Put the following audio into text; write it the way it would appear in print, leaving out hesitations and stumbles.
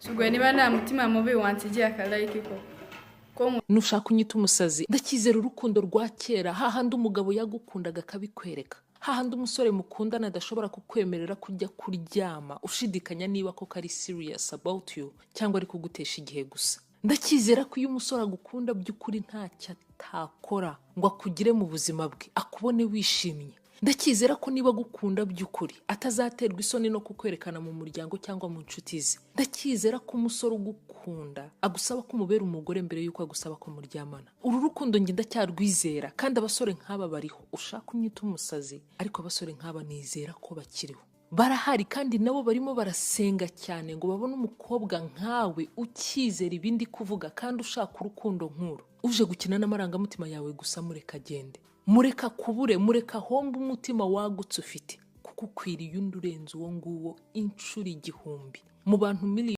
Sugwe niba nta mutima mubi wansigiye akalayike ko nushaka unyita umusazi ndakizera urukundo rwa kera hahandi umugabo yagukundaga akabikwereka hahandi umusore mukundana adashobora kukwemerera kujya kuryama ushidikanya niba koko ari serious about you cyangwa ari kugutesha igihe gusa. Ndakizera ko iyo umusore agukunda by'ukuri ntacyo atakora ngo akugire mu buzima bwe akubone wishimye. Ndakizera ko niba gukunda by'ukuri atazaterwa isoni no kukwerekana mu muryango cyangwa mu nshuti ze. Ndakizera ko umusore ugukunda agusaba ko umubera umugore mbere yuko agusaba ko muryamana. Uru rukundo nge ndacyarwizera kandi abasore nk'aba bariho. Ushaka unyita umusazi ariko abasore nk'aba nizera ko bakiriho. Barahari kandi nabo barimo barasenga cyane ngo babone umukobwa nkawe ukizera ibindi kuvuga kandi ushaka urukundo nkuru. Uje gukina n'amarangamutima yawe gusa mureka agende. Mureka kubure, mureka homba umutima wagutse ufite kuko ukwiriye undi urenze uwo nguwo inshuro igihumbi mu bantu